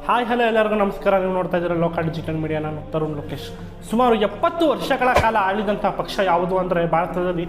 Hi hello ಎಲ್ಲರಿಗೂ ನಮಸ್ಕಾರ. ನೀವು ನೋಡ್ತಾ ಇದ್ದೀರಾ ಲೋಕ ಡಿಜಿಟಲ್ ಮೀಡಿಯಾ. ನಾನು ತರುಣ್ ಲೋಕೇಶ್. ಸುಮಾರು 70 ವರ್ಷಗಳ ಕಾಲ ಆಳಿದಂಥ ಪಕ್ಷ ಯಾವುದು ಅಂದರೆ ಭಾರತದಲ್ಲಿ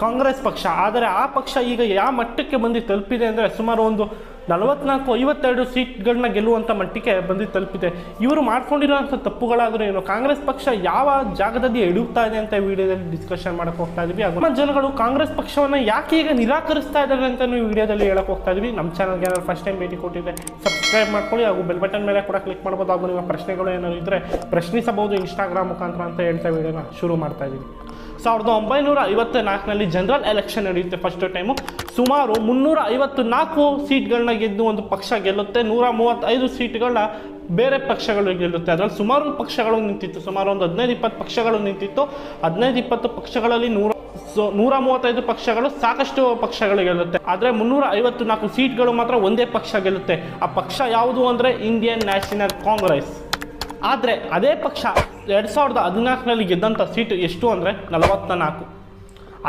ಕಾಂಗ್ರೆಸ್ ಪಕ್ಷ. ಆದರೆ ಆ ಪಕ್ಷ ಈಗ ಯಾವ ಮಟ್ಟಕ್ಕೆ ಬಂದು ತಲುಪಿದೆ ಅಂದರೆ ಸುಮಾರು ಒಂದು 44-52 ಸೀಟ್ಗಳನ್ನ ಗೆಲ್ಲುವಂಥ ಮಟ್ಟಿಗೆ ಬಂದು ತಲುಪಿದೆ. ಇವರು ಮಾಡ್ಕೊಂಡಿರೋಂಥ ತಪ್ಪುಗಳಾದರೂ ಏನು, ಕಾಂಗ್ರೆಸ್ ಪಕ್ಷ ಯಾವ ಜಾಗದಲ್ಲಿ ಎಡುತ್ತಾ ಇದೆ ಅಂತ ವಿಡಿಯೋದಲ್ಲಿ ಡಿಸ್ಕಷನ್ ಮಾಡಕ್ಕೆ ಹೋಗ್ತಾ ಇದ್ದೀವಿ. ಹಾಗೂ ಜನಗಳು ಕಾಂಗ್ರೆಸ್ ಪಕ್ಷವನ್ನು ಯಾಕೆ ಈಗ ನಿರಾಕರಿಸ್ತಾ ಇದ್ದಾರೆ ಅಂತ ನೀವು ವಿಡಿಯೋದಲ್ಲಿ ಹೇಳಕ್ಕೆ ಹೋಗ್ತಾ ಇದ್ದೀವಿ. ನಮ್ಮ ಚಾನಲ್ಗೆ ಏನಾದ್ರು ಫಸ್ಟ್ ಟೈಮ್ ಭೇಟಿ ಕೊಟ್ಟಿದ್ದೆ ಸಬ್ಸ್ಕ್ರೈಬ್ ಮಾಡ್ಕೊಳ್ಳಿ, ಹಾಗೂ ಬೆಲ್ ಬಟನ್ ಮೇಲೆ ಕೂಡ ಕ್ಲಿಕ್ ಮಾಡ್ಬೋದು. ಹಾಗೂ ನಿಮ್ಮ ಪ್ರಶ್ನೆಗಳು ಏನಾದ್ರು ಇದ್ದರೆ ಪ್ರಶ್ನಿಸಬಹುದು ಇನ್ಸ್ಟಾಗ್ರಾಮ್ ಮುಖಾಂತರ ಅಂತ ಹೇಳ್ತಾ ವಿಡಿಯೋನ ಶುರು ಮಾಡ್ತಾ ಇದ್ದೀವಿ. 1954ರಲ್ಲಿ ಜನರಲ್ ಎಲೆಕ್ಷನ್ ನಡೆಯುತ್ತೆ ಫಸ್ಟ್ ಟೈಮು. ಸುಮಾರು 354 ಸೀಟ್ಗಳನ್ನ ಗೆದ್ದು ಒಂದು ಪಕ್ಷ ಗೆಲ್ಲುತ್ತೆ. 135 ಸೀಟ್ಗಳನ್ನ ಬೇರೆ ಪಕ್ಷಗಳು ಗೆಲ್ಲುತ್ತೆ. ಅದರಲ್ಲಿ ಸುಮಾರು ಪಕ್ಷಗಳು ನಿಂತಿತ್ತು, ಸುಮಾರು ಒಂದು 15-20 ಪಕ್ಷಗಳು ನಿಂತಿತ್ತು. 15-20 ಪಕ್ಷಗಳಲ್ಲಿ 135 ಪಕ್ಷಗಳು ಸಾಕಷ್ಟು ಪಕ್ಷಗಳು ಗೆಲ್ಲುತ್ತೆ. ಆದರೆ 354 ಸೀಟ್ಗಳು ಮಾತ್ರ ಒಂದೇ ಪಕ್ಷ ಗೆಲ್ಲುತ್ತೆ. ಆ ಪಕ್ಷ ಯಾವುದು ಅಂದರೆ ಇಂಡಿಯನ್ ನ್ಯಾಷನಲ್ ಕಾಂಗ್ರೆಸ್. ಆದರೆ ಅದೇ ಪಕ್ಷ 2014ರಲ್ಲಿ ಗೆದ್ದಂಥ ಸೀಟು ಎಷ್ಟು ಅಂದರೆ 44.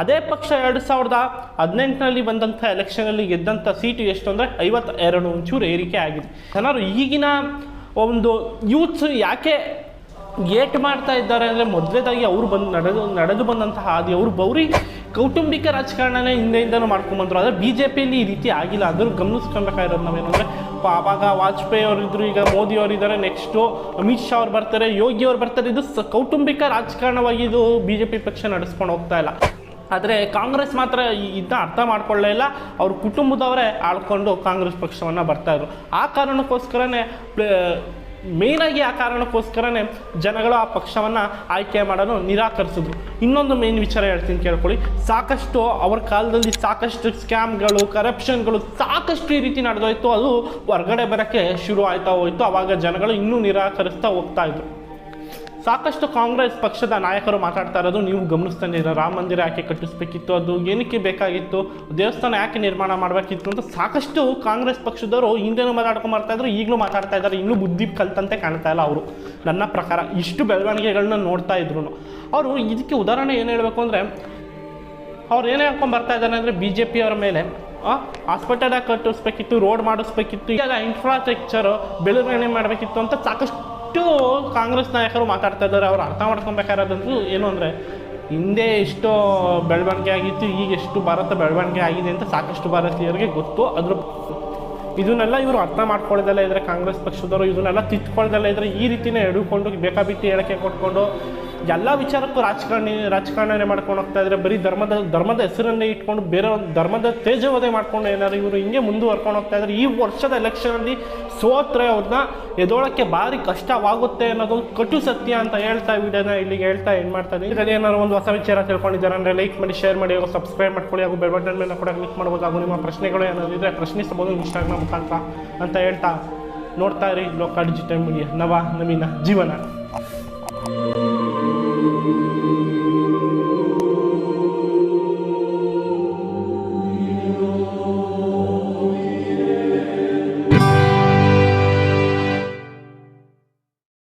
ಅದೇ ಪಕ್ಷ 2018ರಲ್ಲಿ ಬಂದಂಥ ಎಲೆಕ್ಷನಲ್ಲಿ ಗೆದ್ದಂಥ ಸೀಟು ಎಷ್ಟು ಅಂದರೆ 52, ಒಂಚೂರು ಏರಿಕೆ ಆಗಿದೆ. ಜನರು ಈಗಿನ ಒಂದು ಯೂತ್ಸ್ ಯಾಕೆ ಏಟ್ ಮಾಡ್ತಾ ಇದ್ದಾರೆ ಅಂದರೆ ಮೊದಲೇದಾಗಿ ಅವರು ನಡೆದು ಬಂದಂತಹ ಹಾದಿ, ಅವರು ಬೌರಿ ಕೌಟುಂಬಿಕ ರಾಜಕಾರಣನೇ ಹಿಂದೆಯಿಂದನೂ ಮಾಡ್ಕೊಂಬಂದರು. ಆದರೆ ಬಿ ಜೆ ಪಿಯಲ್ಲಿ ಈ ರೀತಿ ಆಗಿಲ್ಲ. ಅದನ್ನು ಗಮನಿಸ್ಕೊಬೇಕಾಗಿರೋದು ನಾವೇನಂದರೆ, ಆವಾಗ ವಾಜಪೇಯಿ ಅವರಿದ್ದರು, ಈಗ ಮೋದಿ ಅವರಿದ್ದಾರೆ, ನೆಕ್ಸ್ಟು ಅಮಿತ್ ಶಾ ಅವ್ರು ಬರ್ತಾರೆ, ಯೋಗಿ ಅವ್ರು ಬರ್ತಾರೆ. ಇದು ಕೌಟುಂಬಿಕ ರಾಜಕಾರಣವಾಗಿ ಇದು ಬಿ ಜೆ ಪಿ ಪಕ್ಷ ನಡೆಸ್ಕೊಂಡು ಹೋಗ್ತಾ ಇಲ್ಲ. ಆದರೆ ಕಾಂಗ್ರೆಸ್ ಮಾತ್ರ ಇದನ್ನ ಅರ್ಥ ಮಾಡ್ಕೊಳ್ಳೇ ಇಲ್ಲ. ಅವ್ರ ಕುಟುಂಬದವರೇ ಆಳ್ಕೊಂಡು ಕಾಂಗ್ರೆಸ್ ಪಕ್ಷವನ್ನು ಬರ್ತಾಯಿದ್ರು. ಆ ಕಾರಣಕ್ಕೋಸ್ಕರನೇ ಮೇಯ್ನಾಗಿ ಆ ಕಾರಣಕ್ಕೋಸ್ಕರನೇ ಜನಗಳು ಆ ಪಕ್ಷವನ್ನು ಆಯ್ಕೆ ಮಾಡೋದು ನಿರಾಕರಿಸಿದ್ರು. ಇನ್ನೊಂದು ಮೇನ್ ವಿಚಾರ ಹೇಳ್ತೀನಿ ಕೇಳ್ಕೊಳ್ಳಿ. ಸಾಕಷ್ಟು ಅವ್ರ ಕಾಲದಲ್ಲಿ ಸಾಕಷ್ಟು ಸ್ಕ್ಯಾಮ್ಗಳು, ಕರಪ್ಷನ್ಗಳು ಸಾಕಷ್ಟು ಈ ರೀತಿ ನಡೆದೋಯ್ತು. ಅದು ಹೊರಗಡೆ ಬರೋಕ್ಕೆ ಶುರು ಆಯ್ತಾ ಹೋಯಿತು. ಆವಾಗ ಜನಗಳು ಇನ್ನೂ ನಿರಾಕರಿಸ್ತಾ ಹೋಗ್ತಾ ಇದ್ರು. ಸಾಕಷ್ಟು ಕಾಂಗ್ರೆಸ್ ಪಕ್ಷದ ನಾಯಕರು ಮಾತಾಡ್ತಾ ಇರೋದು ನೀವು ಗಮನಿಸ್ತಾನೆ. ರಾಮ ಮಂದಿರ ಯಾಕೆ ಕಟ್ಟಿಸ್ಬೇಕಿತ್ತು, ಅದು ಏನಕ್ಕೆ ಬೇಕಾಗಿತ್ತು, ದೇವಸ್ಥಾನ ಯಾಕೆ ನಿರ್ಮಾಣ ಮಾಡಬೇಕಿತ್ತು ಅಂತ ಸಾಕಷ್ಟು ಕಾಂಗ್ರೆಸ್ ಪಕ್ಷದವರು ಹಿಂದೆನೂ ಮಾತಾಡ್ಕೊಂಡು ಬರ್ತಾಯಿದ್ರು, ಈಗಲೂ ಮಾತಾಡ್ತಾ ಇದ್ದಾರೆ. ಇನ್ನೂ ಬುದ್ಧಿ ಕಲ್ತಂತೆ ಕಾಣ್ತಾ ಇಲ್ಲ ಅವರು. ನನ್ನ ಪ್ರಕಾರ ಇಷ್ಟು ಬೆಳವಣಿಗೆಗಳನ್ನ ನೋಡ್ತಾ ಇದ್ರು ಅವರು. ಇದಕ್ಕೆ ಉದಾಹರಣೆ ಏನು ಹೇಳಬೇಕು ಅಂದರೆ, ಅವ್ರು ಏನೇ ಹೇಳ್ಕೊಂಡು ಬರ್ತಾ ಇದ್ದಾರೆ ಅಂದರೆ, ಬಿ ಜೆ ಪಿಯವರ ಮೇಲೆ ಹಾಸ್ಪಿಟಲ್ ಯಾಕೆ ಕಟ್ಟಿಸ್ಬೇಕಿತ್ತು, ರೋಡ್ ಮಾಡಿಸ್ಬೇಕಿತ್ತು, ಈಗ ಇನ್ಫ್ರಾಸ್ಟ್ರಕ್ಚರು ಬೆಳವಣಿಗೆ ಮಾಡಬೇಕಿತ್ತು ಅಂತ ಸಾಕಷ್ಟು ಕಾಂಗ್ರೆಸ್ ನಾಯಕರು ಮಾತಾಡ್ತಾ ಇದ್ದಾರೆ. ಅವ್ರು ಅರ್ಥ ಮಾಡ್ಕೊಬೇಕಾಗಿರೋದಂತೂ ಏನು ಅಂದರೆ, ಹಿಂದೆ ಎಷ್ಟೋ ಬೆಳವಣಿಗೆ ಆಗಿತ್ತು, ಈಗ ಎಷ್ಟು ಭಾರತ ಬೆಳವಣಿಗೆ ಆಗಿದೆ ಅಂತ ಸಾಕಷ್ಟು ಭಾರತೀಯರಿಗೆ ಗೊತ್ತು. ಇದನ್ನೆಲ್ಲ ಇವರು ಅರ್ಥ ಮಾಡ್ಕೊಳ್ಳೋದಲ್ಲ ಇದ್ದರೆ, ಕಾಂಗ್ರೆಸ್ ಪಕ್ಷದವರು ಇದನ್ನೆಲ್ಲ ತಿತ್ಕೊಳ್ಳೋದಲ್ಲ ಇದ್ದರೆ, ಈ ರೀತಿಯೇ ಎಡುಕೊಂಡು ಬೇಕಾಬಿಟ್ಟು ಹೇಳಿಕೆ ಕೊಟ್ಕೊಂಡು ಎಲ್ಲ ವಿಚಾರಕ್ಕೂ ರಾಜಕಾರಣನೇ ಮಾಡ್ಕೊಂಡು ಹೋಗ್ತಾ ಇದ್ದಾರೆ. ಬರೀ ಧರ್ಮದ ಹೆಸರನ್ನೇ ಇಟ್ಕೊಂಡು ಬೇರೆ ಒಂದು ಧರ್ಮದ ತೇಜೋವಧೆ ಮಾಡ್ಕೊಂಡು ಏನಾದ್ರು ಇವರು ಹಿಂಗೆ ಮುಂದುವರ್ಕೊಂಡು ಹೋಗ್ತಾ ಇದ್ದಾರೆ. ಈ ವರ್ಷದ ಎಲೆಕ್ಷನಲ್ಲಿ ಸೋತ್ರೆ ಅವ್ರನ್ನ ಎದೋಳಕ್ಕೆ ಭಾರಿ ಕಷ್ಟವಾಗುತ್ತೆ ಅನ್ನೋದು ಕಟು ಸತ್ಯ ಅಂತ ಹೇಳ್ತಾ ವಿಡಿಯೋನ ಇಲ್ಲಿಗೆ ಹೇಳ್ತಾ ಏನು ಮಾಡ್ತಾ ಇದ್ದೀನಿ. ಏನಾದ್ರು ಒಂದು ಹೊಸ ವಿಚಾರ ತಿಳ್ಕೊಂಡಿದ್ದಾರೆ ಅಂದರೆ ಲೈಕ್ ಮಾಡಿ, ಶೇರ್ ಮಾಡಿ, ಹಾಗೂ ಸಬ್ಸ್ಕ್ರೈಬ್ ಮಾಡ್ಕೊಳ್ಳಿ, ಹಾಗೂ ಬೆಲ್ ಬಟನ್ ಮೇಲೆ ಕೂಡ ಕ್ಲಿಕ್ ಮಾಡ್ಬೋದು. ಹಾಗೂ ನಿಮ್ಮ ಪ್ರಶ್ನೆಗಳು ಏನಾದ್ರು ಇದ್ದರೆ ಪ್ರಶ್ನಿಸಬಹುದು ಇನ್ಸ್ಟಾಗ್ರಾಮ್ ಮುಖಾಂತರ ಅಂತ ಹೇಳ್ತಾ ನೋಡ್ತಾ ಇರಿ ಲೋಕ ಡಿಜಿಟಲ್ ಮೀಡಿಯಾ. ನವೀನ ಜೀವನ.